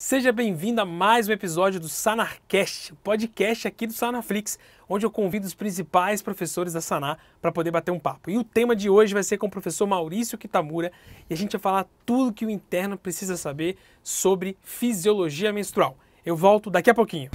Seja bem-vindo a mais um episódio do Sanarcast, podcast aqui do Sanaflix, onde eu convido os principais professores da Sanar para poder bater um papo. E o tema de hoje vai ser com o professor Maurício Kitamura e a gente vai falar tudo que o interno precisa saber sobre fisiologia menstrual. Eu volto daqui a pouquinho.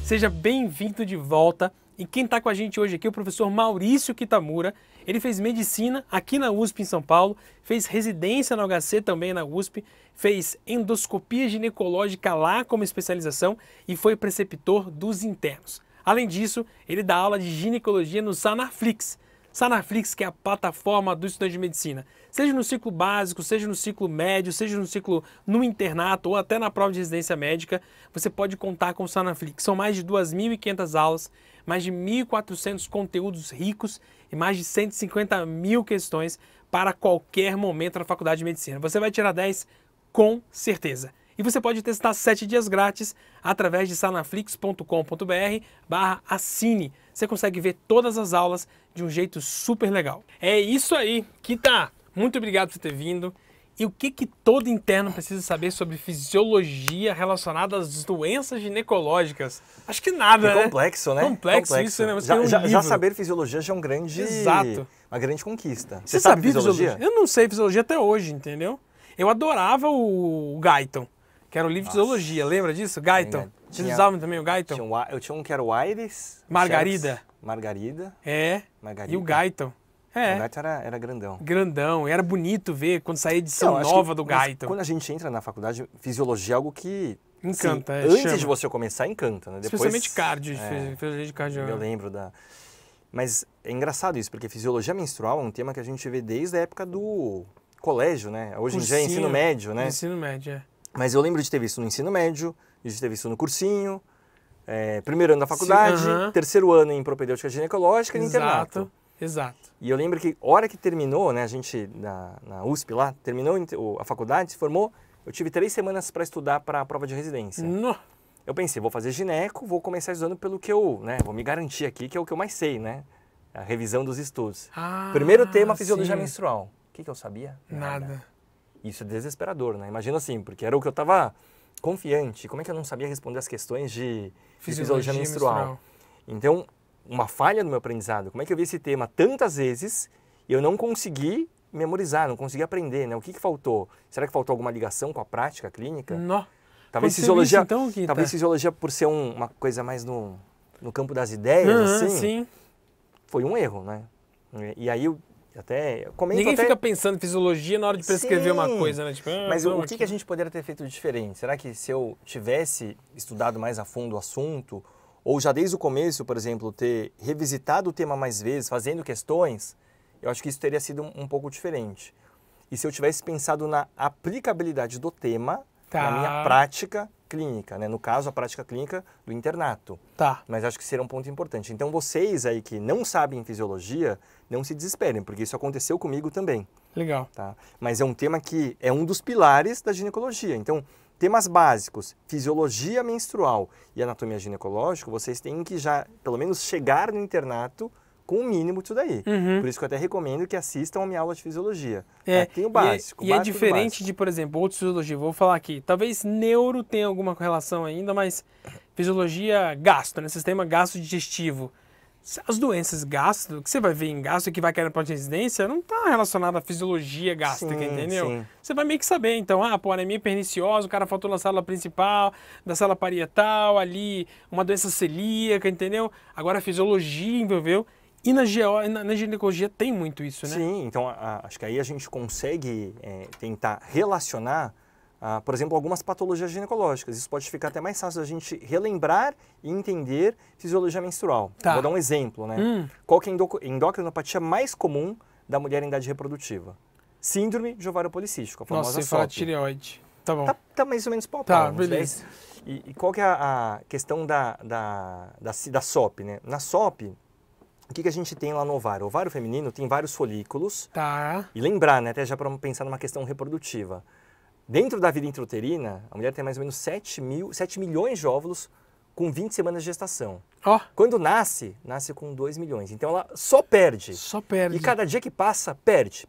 Seja bem-vindo de volta. E quem está com a gente hoje aqui é o professor Maurício Kitamura. Ele fez medicina aqui na USP em São Paulo, fez residência na UHC também na USP, fez endoscopia ginecológica lá como especialização e foi preceptor dos internos. Além disso, ele dá aula de ginecologia no Sanaflix. Sanaflix, que é a plataforma do estudante de medicina. Seja no ciclo básico, seja no ciclo médio, seja no ciclo no internato ou até na prova de residência médica, você pode contar com o Sanaflix. São mais de 2.500 aulas, mais de 1.400 conteúdos ricos e mais de 150 mil questões para qualquer momento na faculdade de medicina. Você vai tirar 10 com certeza. E você pode testar 7 dias grátis através de sanaflix.com.br/assine. Você consegue ver todas as aulas de um jeito super legal. É isso aí, Kita! Muito obrigado por ter vindo. E o que todo interno precisa saber sobre fisiologia relacionada às doenças ginecológicas? Acho que nada, né? Complexo, né? Complexo isso, né? Você já saber fisiologia já é um grande... Exato. Uma grande conquista. Você sabe fisiologia? Eu não sei fisiologia até hoje, entendeu? Eu adorava o Guyton, que era o livro de fisiologia. Lembra disso? Guyton. Vocês usavam também o Guyton? Eu tinha um que era o Aires. Margarida. Margarida. É. Margarida. E o Guyton. É. O Guyton era grandão. Grandão. Era bonito ver quando saía a edição nova do Guyton. Quando a gente entra na faculdade, fisiologia é algo que... Encanta. Assim, antes de você começar, encanta, né? Depois, especialmente cardio, fisiologia de cardio. Eu lembro da... Mas é engraçado isso, porque fisiologia menstrual é um tema que a gente vê desde a época do colégio, né? Hoje em dia é ensino médio, né? Ensino médio, é. Mas eu lembro de ter visto no ensino médio, de ter visto no cursinho, primeiro ano da faculdade, terceiro ano em propedêutica ginecológica e no internato. Exato. E eu lembro que, hora que terminou, né, a gente, na USP lá, terminou a faculdade, se formou, eu tive 3 semanas para estudar para a prova de residência. No. Eu pensei, vou fazer gineco, vou começar estudando pelo que eu, né, vou me garantir aqui, que é o que eu mais sei, né, a revisão dos estudos. Primeiro tema, fisiologia menstrual. O que eu sabia? Nada. Isso é desesperador, né? Imagina assim, porque era o que eu estava confiante. Como é que eu não sabia responder as questões de fisiologia menstrual? Então, uma falha no meu aprendizado. Como é que eu vi esse tema tantas vezes e eu não consegui memorizar, não consegui aprender, né? O que faltou? Será que faltou alguma ligação com a prática clínica? Não. Talvez fisiologia, talvez fisiologia por ser uma coisa mais no campo das ideias, assim. Sim. Foi um erro, né? E aí eu comento. Ninguém fica pensando em fisiologia na hora de prescrever uma coisa, né? Tipo, mas o que a gente poderia ter feito de diferente? Será que se eu tivesse estudado mais a fundo o assunto, ou já desde o começo, por exemplo, ter revisitado o tema mais vezes, fazendo questões, eu acho que isso teria sido um pouco diferente. E se eu tivesse pensado na aplicabilidade do tema na minha prática clínica, né? No caso, a prática clínica do internato. Mas acho que seria um ponto importante. Então, vocês aí que não sabem fisiologia, não se desesperem, porque isso aconteceu comigo também. Legal. Tá? Mas é um tema que é um dos pilares da ginecologia. Então, temas básicos, fisiologia menstrual e anatomia ginecológica, vocês têm que já, pelo menos, chegar no internato com o mínimo disso daí. Por isso que eu até recomendo que assistam a minha aula de fisiologia. Tem o básico. E é diferente de, por exemplo, outros fisiologia. Vou falar aqui, talvez neuro tenha alguma correlação ainda, mas fisiologia gastro, né? Sistema gastrodigestivo. As doenças gastro, que você vai ver em gastro que vai cair na prova de residência, não está relacionado à fisiologia gástrica, entendeu? Sim. Você vai meio que saber, então, anemia perniciosa, o cara faltou na sala principal, da sala parietal, ali, uma doença celíaca, entendeu? Agora a fisiologia envolveu. E na ginecologia tem muito isso, né? Sim, então acho que aí a gente consegue tentar relacionar, por exemplo, algumas patologias ginecológicas. Isso pode ficar até mais fácil da gente relembrar e entender fisiologia menstrual. Vou dar um exemplo, né? Qual que é a endocrinopatia mais comum da mulher em idade reprodutiva? Síndrome de ovário policístico, a famosa SOP. Você fala tireoide. Tá bom. Tá mais ou menos pau. Beleza. E qual que é a questão da SOP, né? Na SOP, o que a gente tem lá no ovário? O ovário feminino tem vários folículos. E lembrar, né, até já para pensar numa questão reprodutiva. Dentro da vida intrauterina, a mulher tem mais ou menos 7 milhões de óvulos com 20 semanas de gestação. Quando nasce com 2 milhões. Então ela só perde. Só perde. E cada dia que passa, perde.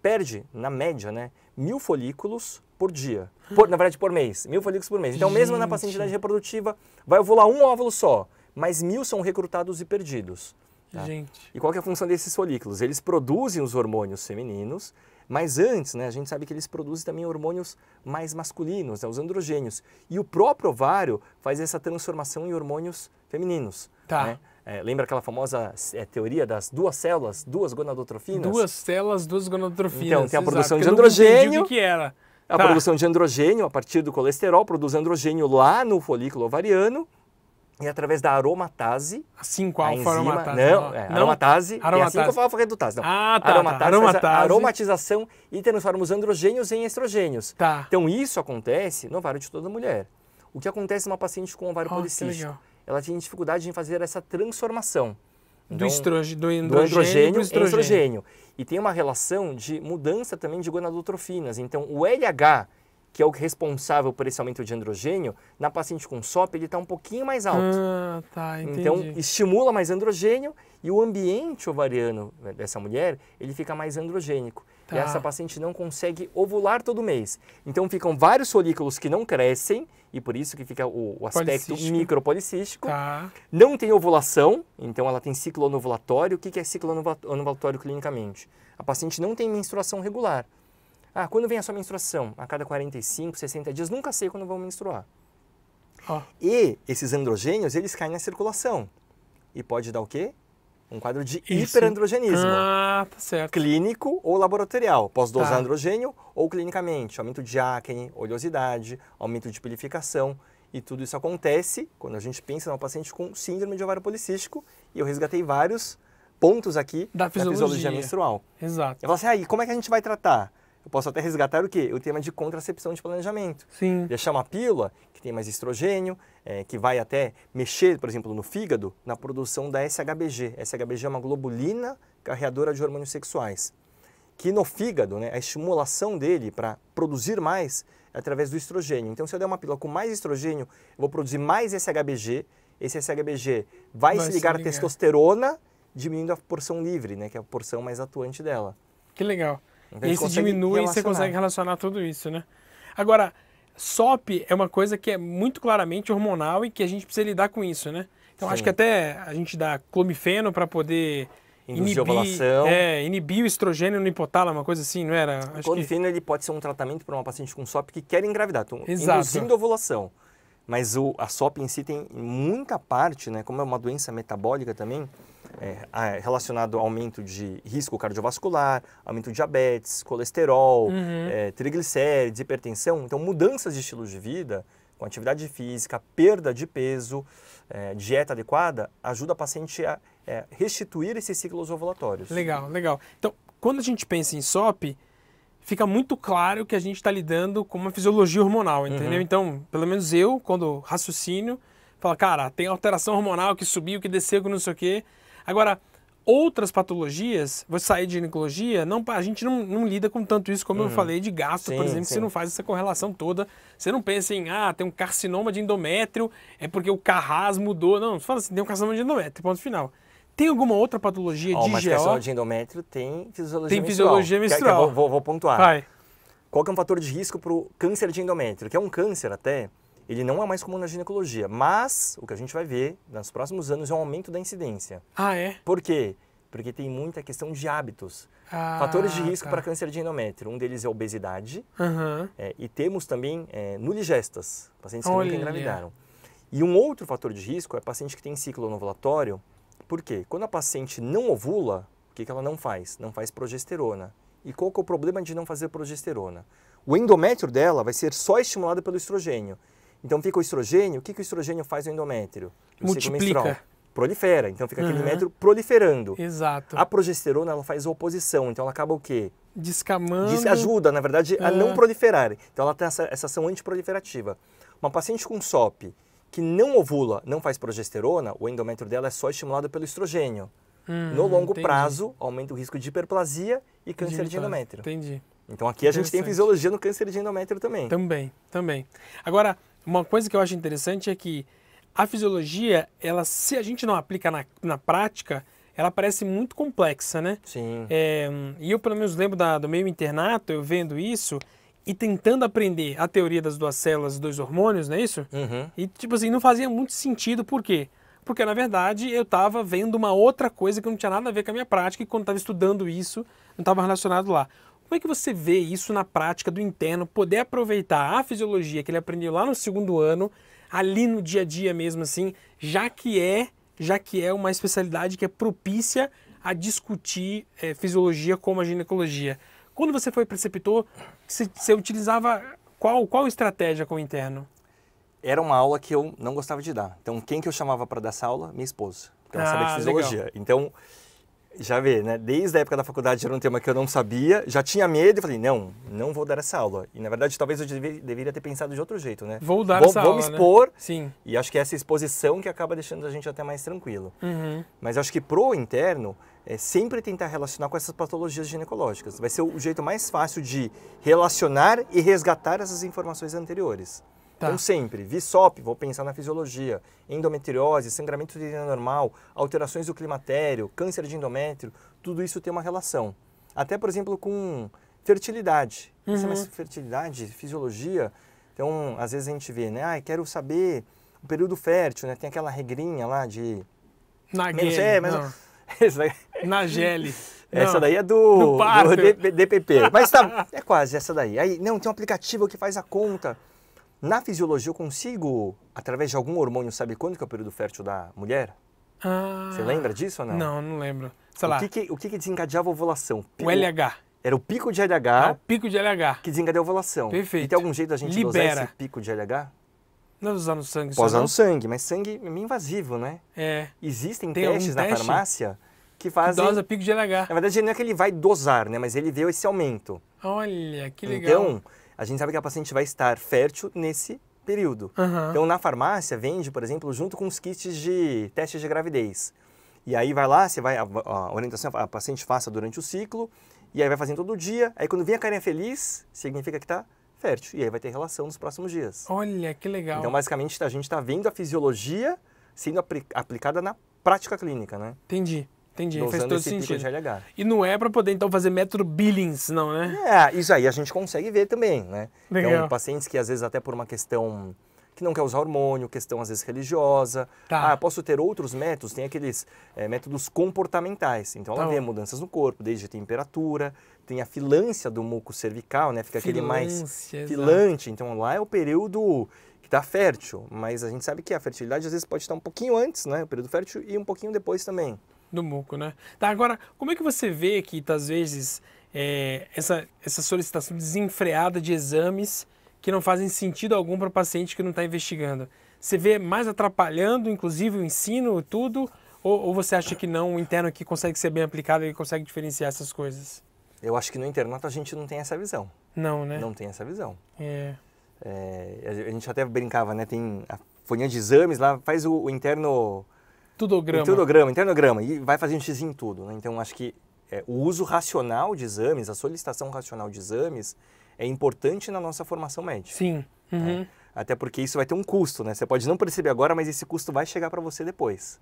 perde, na média, né, 1.000 folículos por dia. Na verdade, por mês. 1.000 folículos por mês. Então, mesmo na paciente de idade reprodutiva, vai ovular um óvulo só, mas 1.000 são recrutados e perdidos. Tá? Gente. E qual que é a função desses folículos? Eles produzem os hormônios femininos, mas antes, né, a gente sabe que eles produzem também hormônios mais masculinos, né, os androgênios. E o próprio ovário faz essa transformação em hormônios femininos. Tá. Né? Lembra aquela famosa teoria das duas células, duas gonadotrofinas? Duas células, duas gonadotrofinas. Então, tem a produção exato, de androgênio. O que era. A produção de androgênio, a partir do colesterol, produz androgênio lá no folículo ovariano. E através da aromatase. Assim, qual enzima, foi a aromatase? Não, aromatase. Aromatase. É assim que eu falo redutase. Não. Ah, tá. Aromatase, Aromatase. faz a aromatização e transforma os androgênios em estrogênios. Tá. Então, isso acontece no ovário de toda mulher. O que acontece numa paciente com ovário policístico? Ela tem dificuldade em fazer essa transformação. Então, do androgênio para o estrogênio. E tem uma relação de mudança também de gonadotrofinas. Então, o LH, que é o responsável por esse aumento de androgênio, na paciente com SOP ele está um pouquinho mais alto. Ah, tá, entendi. Então, estimula mais androgênio e o ambiente ovariano dessa mulher, ele fica mais androgênico. Tá. E essa paciente não consegue ovular todo mês. Então, ficam vários folículos que não crescem, e por isso que fica o aspecto micropolicístico. Tá. Não tem ovulação, então ela tem ciclo anovulatório. O que é ciclo anovulatório clinicamente? A paciente não tem menstruação regular. Ah, quando vem a sua menstruação? A cada 45, 60 dias, nunca sei quando vão menstruar. Oh. E esses androgênios, eles caem na circulação. E pode dar o quê? Um quadro de hiperandrogenismo. Ah, tá certo. Clínico ou laboratorial. Posso dosar Tá. androgênio ou clinicamente. Aumento de acne, oleosidade, aumento de pilificação. E tudo isso acontece quando a gente pensa numa paciente com síndrome de ovário policístico. E eu resgatei vários pontos aqui da fisiologia menstrual. Exato. Eu falo assim, como é que a gente vai tratar? Eu posso até resgatar o quê? O tema de contracepção de planejamento. Sim. Deixar uma pílula que tem mais estrogênio, que vai até mexer, por exemplo, no fígado, na produção da SHBG. SHBG é uma globulina carreadora de hormônios sexuais. Que no fígado, né, a estimulação dele para produzir mais é através do estrogênio. Então, se eu der uma pílula com mais estrogênio, eu vou produzir mais SHBG. Esse SHBG vai se ligar à testosterona, diminuindo a porção livre, né, que é a porção mais atuante dela. Que legal. Então, e aí se diminui e você consegue relacionar tudo isso, né? Agora, SOP é uma coisa que é muito claramente hormonal e que a gente precisa lidar com isso, né? Então, acho que até a gente dá clomifeno para poder inibir o estrogênio no hipotálamo, uma coisa assim, não era? O clomifeno ele pode ser um tratamento para uma paciente com SOP que quer engravidar, Exato. Induzindo ovulação. Mas a SOP em si tem muita parte, né, como é uma doença metabólica também, relacionado ao aumento de risco cardiovascular, aumento de diabetes, colesterol, triglicérides, hipertensão. Então, mudanças de estilo de vida, com atividade física, perda de peso, dieta adequada, ajuda a paciente a restituir esses ciclos ovulatórios. Legal, legal. Então, quando a gente pensa em SOP, fica muito claro que a gente está lidando com uma fisiologia hormonal, entendeu? Então, pelo menos eu, quando raciocínio, falo, cara, tem alteração hormonal que subiu, que desceu, que não sei o quê. Agora, outras patologias, vou sair de ginecologia, a gente não lida com tanto isso, como eu falei, de gastro, por exemplo, você não faz essa correlação toda. Você não pensa em, tem um carcinoma de endométrio, é porque o Carras mudou. Não, você fala assim, tem um carcinoma de endométrio, ponto final. Tem alguma outra patologia de mas GO? carcinoma de endométrio tem fisiologia menstrual. Tem fisiologia menstrual. Vou pontuar. Vai. Qual que é um fator de risco para o câncer de endométrio? Que é um câncer até, ele não é mais comum na ginecologia, mas o que a gente vai ver nos próximos anos é um aumento da incidência. Ah, é? Por quê? Porque tem muita questão de hábitos. Fatores de risco para câncer de endométrio. Um deles é a obesidade. E temos também nuligestas, pacientes que nunca engravidaram. E um outro fator de risco é paciente que tem ciclo anovulatório. Por quê? Quando a paciente não ovula, o que ela não faz? Não faz progesterona. E qual que é o problema de não fazer progesterona? O endométrio dela vai ser só estimulado pelo estrogênio. Então fica o estrogênio, o que o estrogênio faz no endométrio? Multiplica. Prolifera, então fica aquele endométrio proliferando. Exato. A progesterona ela faz a oposição, então ela acaba o quê? Descamando. Ajuda, na verdade, a não proliferar. Então ela tem essa ação antiproliferativa. Uma paciente com SOP que não ovula, não faz progesterona, o endométrio dela é só estimulado pelo estrogênio. No longo prazo, aumenta o risco de hiperplasia e câncer de endométrio. Entendi. Então aqui a gente tem fisiologia no câncer de endométrio também. Também. Agora, uma coisa que eu acho interessante é que a fisiologia, se a gente não aplica na prática, ela parece muito complexa, né? Sim. E eu, pelo menos, lembro do meu internato, eu vendo isso e tentando aprender a teoria das duas células, dos dois hormônios, não é isso? Uhum. E, tipo assim, não fazia muito sentido. Por quê? Porque, na verdade, eu estava vendo uma outra coisa que não tinha nada a ver com a minha prática e quando estava estudando isso, não estava relacionado lá. Como é que você vê isso na prática do interno, poder aproveitar a fisiologia que ele aprendeu lá no segundo ano, ali no dia a dia mesmo assim, já que é uma especialidade que é propícia a discutir fisiologia como a ginecologia? Quando você foi preceptor, você utilizava qual estratégia com o interno? Era uma aula que eu não gostava de dar. Então, quem que eu chamava para dar essa aula? Minha esposa. Porque ela sabia de fisiologia. Legal. Então, já vê, né? Desde a época da faculdade era um tema que eu não sabia, já tinha medo e falei, não vou dar essa aula. E, na verdade, talvez eu deveria ter pensado de outro jeito, né? Vou dar essa aula, Vou me expor. né? Sim. E acho que é essa exposição que acaba deixando a gente até mais tranquilo. Uhum. Mas acho que pro interno, é sempre tentar relacionar com essas patologias ginecológicas. Vai ser o jeito mais fácil de relacionar e resgatar essas informações anteriores. Tá. Então sempre, VSOP, vou pensar na fisiologia, endometriose, sangramento uterino normal, alterações do climatério, câncer de endométrio, tudo isso tem uma relação. Até, por exemplo, com fertilidade. Uhum. Mas fertilidade, fisiologia, então às vezes a gente vê, né? Quero saber o período fértil, né? Tem aquela regrinha lá de... Nageli. Essa daí é do DPP. Mas tá, é quase essa daí. Aí, não, tem um aplicativo que faz a conta. Na fisiologia, eu consigo, através de algum hormônio, saber quando que é o período fértil da mulher? Você lembra disso ou não? Não lembro. Sei lá. O que desencadeava a ovulação? O LH. Era o pico de LH. O pico de LH. Que desencadeia a ovulação. Perfeito. E tem algum jeito da gente usar esse pico de LH? Não usar no sangue. Pode usar no sangue, mas sangue é meio invasivo, né? Existem testes na farmácia que fazem... Dosa pico de LH. Na verdade, não é que ele vai dosar, né? Mas ele vê esse aumento. Olha, que legal. Então, a gente sabe que a paciente vai estar fértil nesse período. Uhum. Então, na farmácia, vende, por exemplo, junto com os kits de testes de gravidez. E aí vai lá, a orientação a paciente faça durante o ciclo, e aí vai fazendo todo dia. Aí quando vem a carinha feliz, significa que está fértil. E aí vai ter relação nos próximos dias. Olha, que legal. Então, basicamente, a gente está vendo a fisiologia sendo aplicada na prática clínica, né? Entendi. Faz todo sentido. De LH. E não é para poder, então, fazer método Billings, não, né? Isso aí a gente consegue ver também, né? Legal. Então, pacientes que, às vezes, até por uma questão que não quer usar hormônio, questão, às vezes, religiosa. Tá. Posso ter outros métodos, tem aqueles métodos comportamentais. Então, ela vê mudanças no corpo, desde temperatura, tem a filância do muco cervical, né? Fica aquele mais filante. Então, lá é o período que está fértil. Mas a gente sabe que a fertilidade, às vezes, pode estar um pouquinho antes, né? O período fértil e um pouquinho depois também. Do muco, né? Tá, agora, como é que você vê que, às vezes, essa solicitação desenfreada de exames que não fazem sentido algum para o paciente que não está investigando? Você vê mais atrapalhando, inclusive, o ensino, tudo? Ou você acha que não, o interno aqui consegue ser bem aplicado e consegue diferenciar essas coisas? Eu acho que no internato a gente não tem essa visão. Não, né? Não tem essa visão. A gente até brincava, né? Tem a folhinha de exames lá, faz o interno... Internograma, e vai fazendo xizinho em tudo, né? Então, acho que o uso racional de exames, a solicitação racional de exames é importante na nossa formação médica. Sim. Uhum. Até porque isso vai ter um custo, né? Você pode não perceber agora, mas esse custo vai chegar para você depois.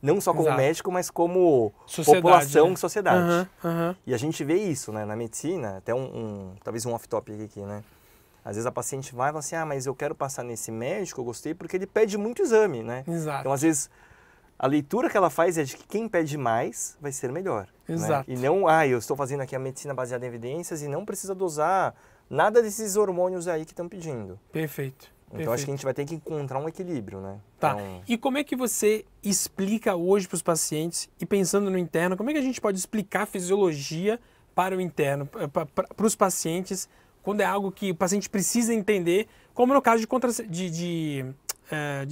Não só como médico, mas como população, né? Sociedade. Uhum. E a gente vê isso, né? Na medicina, até talvez um off-topic aqui, né? Às vezes a paciente vai e fala assim, mas eu quero passar nesse médico, eu gostei, porque ele pede muito exame, né? Exato. Então, às vezes... A leitura que ela faz é de que quem pede mais vai ser melhor. Exato. Né? E não, eu estou fazendo aqui a medicina baseada em evidências e não precisa dosar nada desses hormônios aí que estão pedindo. Perfeito. Então, acho que a gente vai ter que encontrar um equilíbrio, né? Tá. Então... E como é que você explica hoje para os pacientes, e pensando no interno, como é que a gente pode explicar a fisiologia para o interno, para os pacientes, quando é algo que o paciente precisa entender, como no caso de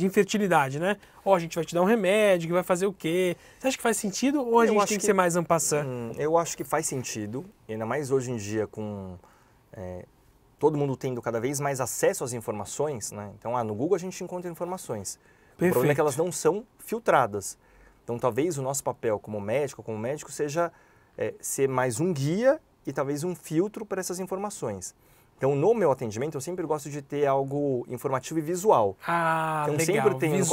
infertilidade, né? A gente vai te dar um remédio, que vai fazer o quê? Você acha que faz sentido ou a gente tem que ser mais en passant? Eu acho que faz sentido, ainda mais hoje em dia com todo mundo tendo cada vez mais acesso às informações, né? Então, no Google a gente encontra informações. Perfeito. O problema é que elas não são filtradas. Então, talvez o nosso papel como médico seja ser mais um guia e talvez um filtro para essas informações. Então, no meu atendimento, eu sempre gosto de ter algo informativo e visual. Legal, sempre tenho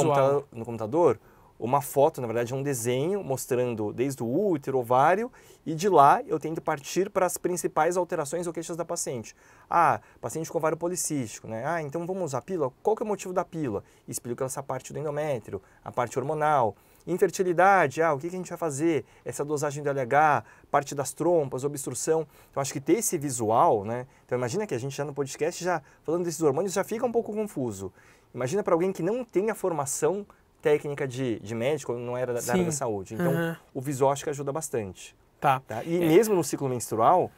no computador uma foto, na verdade, um desenho mostrando desde o útero, ovário, e de lá eu tento partir para as principais alterações ou queixas da paciente. Ah, paciente com ovário policístico, né? Ah, então vamos usar a pílula? Qual que é o motivo da pílula? Explico essa parte do endométrio, a parte hormonal. Infertilidade, o que a gente vai fazer? Essa dosagem do LH, parte das trompas, obstrução. Então, acho que ter esse visual, né? Então, imagina que a gente já no podcast, já falando desses hormônios, já fica um pouco confuso. Imagina para alguém que não tem a formação técnica de médico, não era da área da saúde. Então, o visual acho que ajuda bastante. Tá. E mesmo no ciclo menstrual,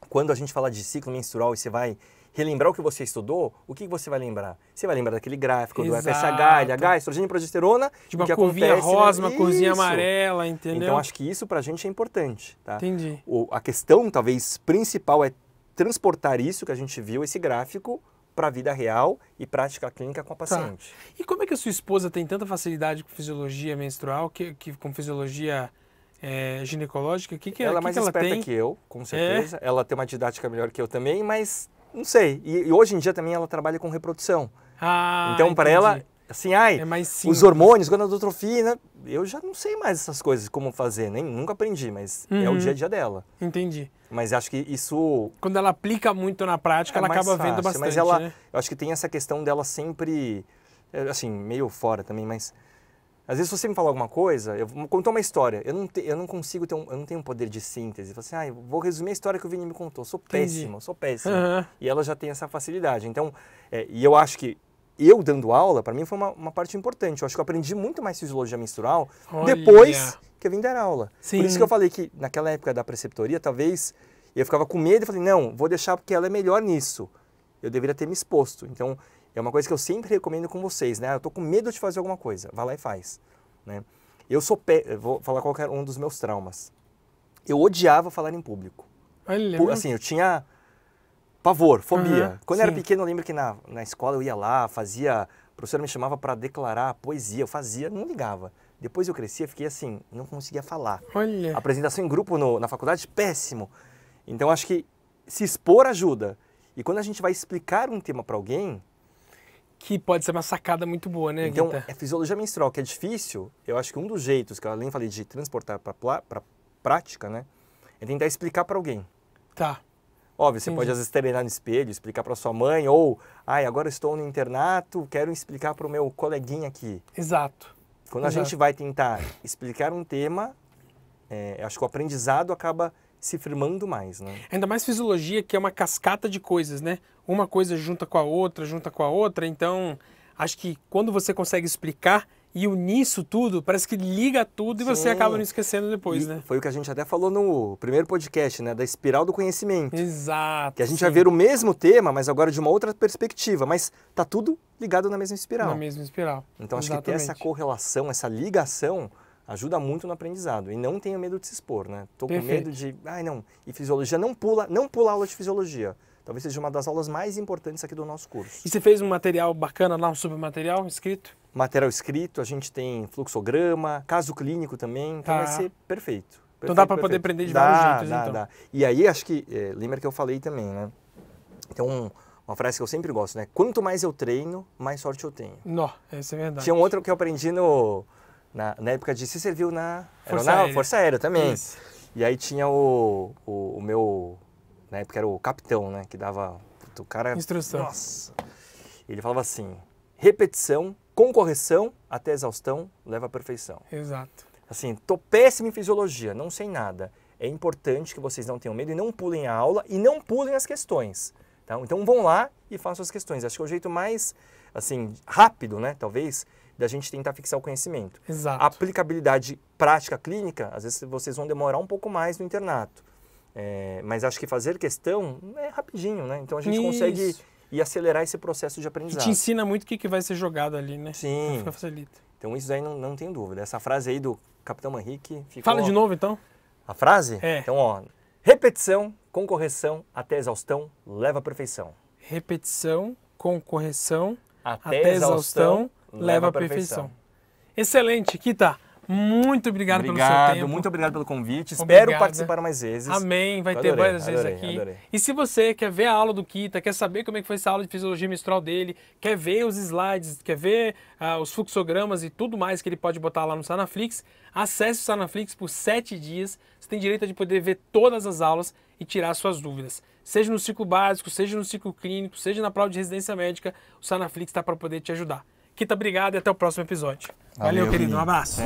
quando a gente fala de ciclo menstrual e você vai relembrar o que você estudou, o que você vai lembrar? Você vai lembrar daquele gráfico do FSH, LH, estrogênio e progesterona. Tipo, que uma curvinha acontece, rosa, né? uma curvinha amarela, entendeu? Então, acho que isso pra gente é importante. Tá? Entendi. A questão, talvez, principal é transportar isso que a gente viu, esse gráfico, para a vida real e prática clínica com a paciente. Tá. E como é que a sua esposa tem tanta facilidade com fisiologia menstrual, que com fisiologia ginecológica? Ela é mais esperta que eu, com certeza. Ela tem uma didática melhor que eu também, mas não sei. E hoje em dia também ela trabalha com reprodução. Então, para ela, assim, é mais simples. Os hormônios, gonadotrofina, eu já não sei mais essas coisas, como fazer, nunca aprendi, mas é o dia a dia dela. Entendi. Mas acho que isso... Quando ela aplica muito na prática, ela acaba vendo bastante, mas ela, né? Eu acho que tem essa questão dela sempre, assim, meio fora também, mas... Às vezes, se você me falar alguma coisa, eu vou contar uma história, eu não consigo ter eu não tenho um poder de síntese. Eu falo assim, eu vou resumir a história que o Vini me contou, sou péssimo. E ela já tem essa facilidade. Então, e eu acho que eu dando aula, para mim foi uma parte importante. Eu acho que eu aprendi muito mais fisiologia menstrual depois que eu vim dar aula. Sim. Por isso que eu falei que naquela época da preceptoria, talvez eu ficava com medo e falei, não, vou deixar porque ela é melhor nisso. Eu deveria ter me exposto. Então, é uma coisa que eu sempre recomendo com vocês, né? Eu tô com medo de fazer alguma coisa, vai lá e faz, né? Eu vou falar qual era um dos meus traumas. Eu odiava falar em público. Olha, assim, eu tinha pavor, fobia. Quando eu era pequeno, eu lembro que na escola eu ia lá, a professora me chamava para declarar poesia, eu fazia, não ligava. Depois eu crescia, fiquei assim, não conseguia falar. Olha. Apresentação em grupo na faculdade, péssimo. Então, acho que se expor ajuda. E quando a gente vai explicar um tema para alguém... Que pode ser uma sacada muito boa, né, Então, Guita? fisiologia menstrual, que é difícil, eu acho que um dos jeitos, que eu além falei de transportar para prática, né, é tentar explicar para alguém. Tá. Óbvio, você pode às vezes treinar no espelho, explicar para sua mãe, ou, agora eu estou no internato, quero explicar para o meu coleguinha aqui. Exato. Quando a gente vai tentar explicar um tema, acho que o aprendizado acaba se firmando mais, né? Ainda mais fisiologia, que é uma cascata de coisas, né? Uma coisa junta com a outra, então acho que quando você consegue explicar e unir isso tudo, parece que liga tudo e você acaba não esquecendo depois, né? Foi o que a gente até falou no primeiro podcast, né? Da espiral do conhecimento. Exato. Que a gente vai ver o mesmo tema, mas agora de uma outra perspectiva, mas tá tudo ligado na mesma espiral. Na mesma espiral. Então acho que ter essa correlação, essa ligação, ajuda muito no aprendizado. E não tenha medo de se expor, né? Tô com medo de, e fisiologia, não pula a aula de fisiologia. Talvez seja uma das aulas mais importantes aqui do nosso curso. E você fez um material bacana lá, um submaterial escrito? Material escrito, a gente tem fluxograma, caso clínico também, então vai ser perfeito. Então dá para poder aprender de vários jeitos, então. Dá. E aí, acho que, lembra que eu falei também, né? Então, uma frase que eu sempre gosto, né? Quanto mais eu treino, mais sorte eu tenho. Não, isso é verdade. Tinha um outro que eu aprendi na época de... Você serviu na Força Aérea também. Isso. E aí tinha o meu... Na época era o capitão, né? Que dava... O cara... Instrução. Nossa! Ele falava assim... Repetição, com correção, até exaustão, leva à perfeição. Exato. Assim, tô péssimo em fisiologia, não sei nada. É importante que vocês não tenham medo e não pulem a aula e não pulem as questões. Tá? Então vão lá e façam as questões. Acho que é o jeito mais, assim, rápido, né? Talvez... da gente tentar fixar o conhecimento. Exato. A aplicabilidade prática clínica, às vezes vocês vão demorar um pouco mais no internato. Mas acho que fazer questão é rapidinho, né? Então a gente consegue acelerar esse processo de aprendizado. E te ensina muito o que vai ser jogado ali, né? Sim. Facilita. Então isso aí não tem dúvida. Essa frase aí do Capitão Manrique ficou... Fala de novo, então. A frase? Então, repetição com correção até exaustão leva à perfeição. Repetição com correção até exaustão leva à perfeição. Excelente, Kita. muito obrigado pelo seu tempo. Muito obrigado pelo convite. Espero participar mais vezes. Amém, vai ter várias vezes aqui. Adorei. E se você quer ver a aula do Kita, quer saber como é que foi essa aula de fisiologia menstrual dele, quer ver os slides, quer ver os fluxogramas e tudo mais que ele pode botar lá no Sanaflix, acesse o Sanaflix por 7 dias. Você tem direito de poder ver todas as aulas e tirar suas dúvidas. Seja no ciclo básico, seja no ciclo clínico, seja na prova de residência médica, o Sanaflix está para poder te ajudar. Kita, obrigado e até o próximo episódio. Valeu querido. Um abraço.